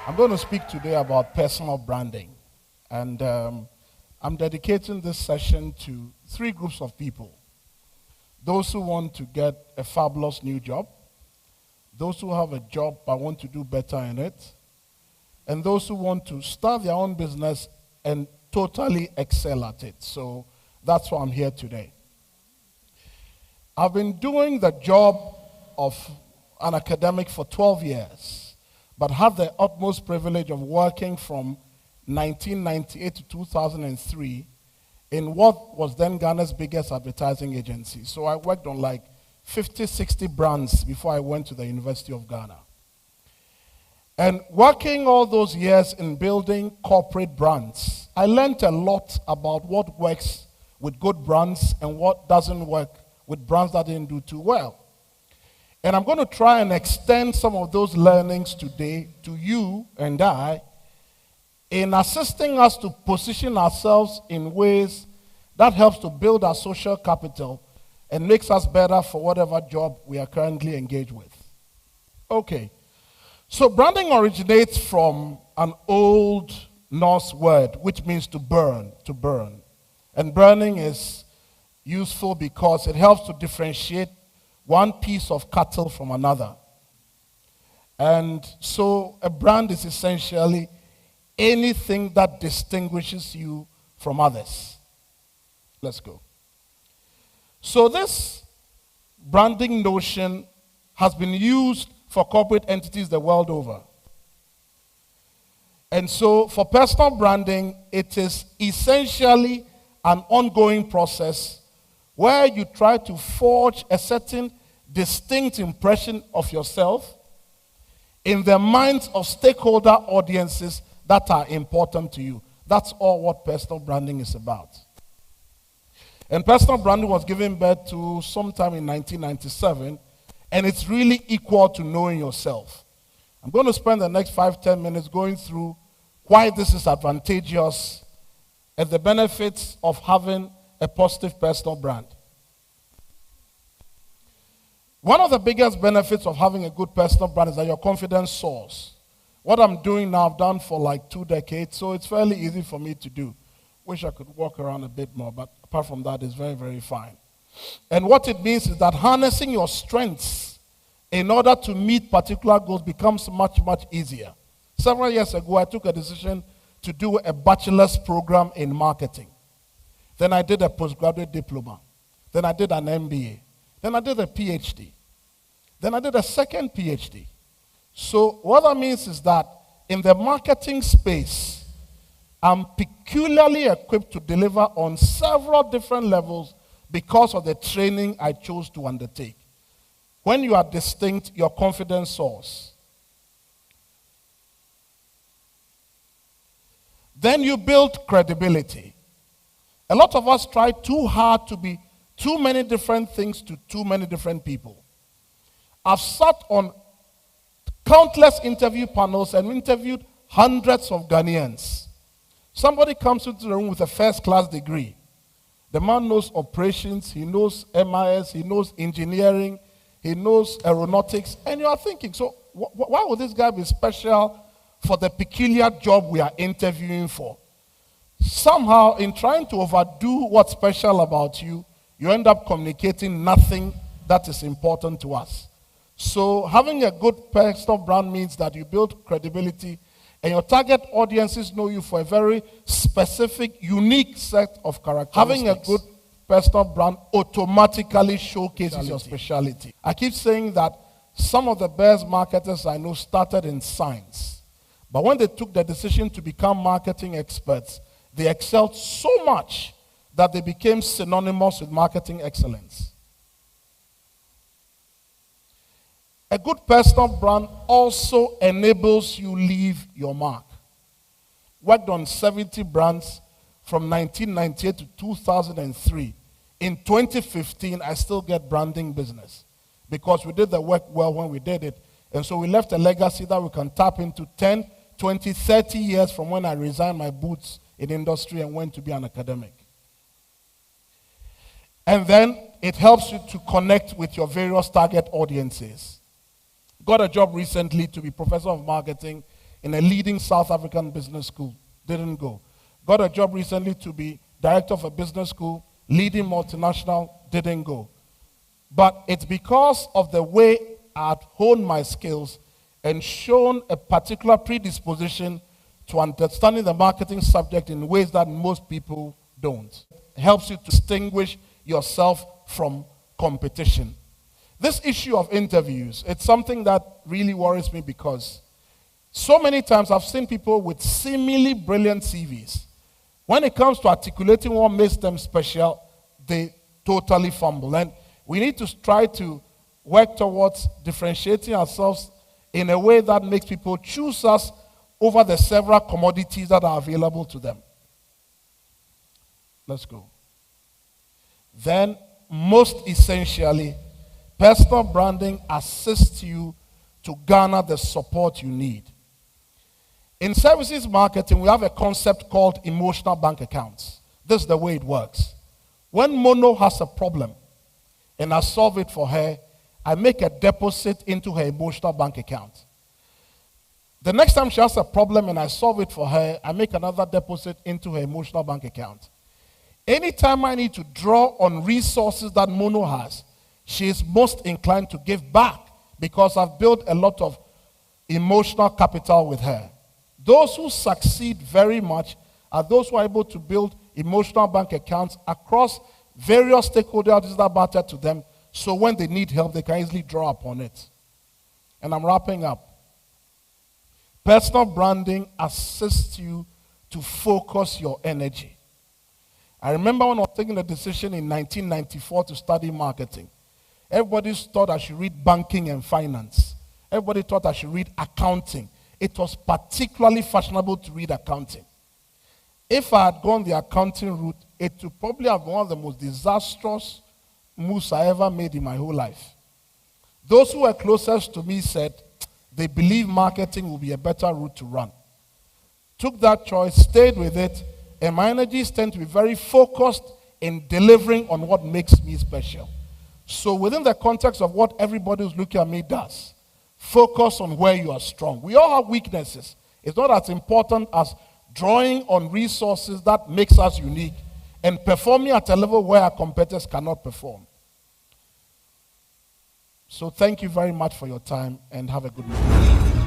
I'm going to speak today about personal branding. And I'm dedicating this session to three groups of people. Those who want to get a fabulous new job, those who have a job but want to do better in it, and those who want to start their own business and totally excel at it. So that's why I'm here today. I've been doing the job of an academic for 12 years. But had the utmost privilege of working from 1998 to 2003 in what was then Ghana's biggest advertising agency. So I worked on like 50, 60 brands before I went to the University of Ghana. And working all those years in building corporate brands, I learned a lot about what works with good brands and what doesn't work with brands that didn't do too well. And I'm going to try and extend some of those learnings today to you and I in assisting us to position ourselves in ways that helps to build our social capital and makes us better for whatever job we are currently engaged with. Okay, so branding originates from an old Norse word which means to burn, to burn. And burning is useful because it helps to differentiate one piece of cattle from another. And so a brand is essentially anything that distinguishes you from others. Let's go. So this branding notion has been used for corporate entities the world over. And so for personal branding, it is essentially an ongoing process where you try to forge a certain distinct impression of yourself in the minds of stakeholder audiences that are important to you. That's all what personal branding is about. And personal branding was given birth to sometime in 1997, and it's really equal to knowing yourself. I'm going to spend the next 5-10 minutes going through why this is advantageous and the benefits of having a positive personal brand. One of the biggest benefits of having a good personal brand is that your confidence soars. What I'm doing now, I've done for like 2 decades, so it's fairly easy for me to do. Wish I could walk around a bit more, but apart from that, it's very, very fine. And what it means is that harnessing your strengths in order to meet particular goals becomes much, much easier. Several years ago, I took a decision to do a bachelor's program in marketing. Then I did a postgraduate diploma. Then I did an MBA. Then I did a PhD. Then I did a second PhD. So what that means is that in the marketing space, I'm peculiarly equipped to deliver on several different levels because of the training I chose to undertake. When you are distinct, your confidence soars. Then you build credibility. A lot of us try too hard to be too many different things to too many different people. I've sat on countless interview panels and interviewed hundreds of Ghanaians. Somebody comes into the room with a first-class degree. The man knows operations, he knows MIS, he knows engineering, he knows aeronautics, and you are thinking, so why would this guy be special for the peculiar job we are interviewing for? Somehow, in trying to overdo what's special about you, you end up communicating nothing that is important to us. So having a good personal brand means that you build credibility and your target audiences know you for a very specific, unique set of characteristics. Having a good personal brand automatically showcases your specialty. I keep saying that some of the best marketers I know started in science. But when they took the decision to become marketing experts, they excelled so much that they became synonymous with marketing excellence. A good personal brand also enables you leave your mark. Worked on 70 brands from 1998 to 2003. In 2015, I still get branding business because we did the work well when we did it. And so we left a legacy that we can tap into 10, 20, 30 years from when I resigned my boots in industry and went to be an academic. And then it helps you to connect with your various target audiences. Got a job recently to be professor of marketing in a leading South African business school. Didn't go. Got a job recently to be director of a business school, leading multinational. Didn't go. But it's because of the way I had honed my skills and shown a particular predisposition to understanding the marketing subject in ways that most people don't. It helps you to distinguish yourself from competition. This issue of interviews, it's something that really worries me because so many times I've seen people with seemingly brilliant CVs. When it comes to articulating what makes them special, they totally fumble. And we need to try to work towards differentiating ourselves in a way that makes people choose us over the several commodities that are available to them. Let's go. Then, most essentially, personal branding assists you to garner the support you need. In services marketing, we have a concept called emotional bank accounts. This is the way it works. When Mono has a problem and I solve it for her, I make a deposit into her emotional bank account. The next time she has a problem and I solve it for her, I make another deposit into her emotional bank account. Anytime I need to draw on resources that Mono has, she is most inclined to give back because I've built a lot of emotional capital with her. Those who succeed very much are those who are able to build emotional bank accounts across various stakeholders that matter to them, so when they need help, they can easily draw upon it. And I'm wrapping up. Personal branding assists you to focus your energy. I remember when I was taking the decision in 1994 to study marketing. Everybody thought I should read banking and finance. Everybody thought I should read accounting. It was particularly fashionable to read accounting. If I had gone the accounting route, it would probably have been one of the most disastrous moves I ever made in my whole life. Those who were closest to me said they believe marketing will be a better route to run. Took that choice, stayed with it, and my energies tend to be very focused in delivering on what makes me special. So within the context of what everybody who's looking at me does, focus on where you are strong. We all have weaknesses. It's not as important as drawing on resources that makes us unique and performing at a level where our competitors cannot perform. So thank you very much for your time and have a good night.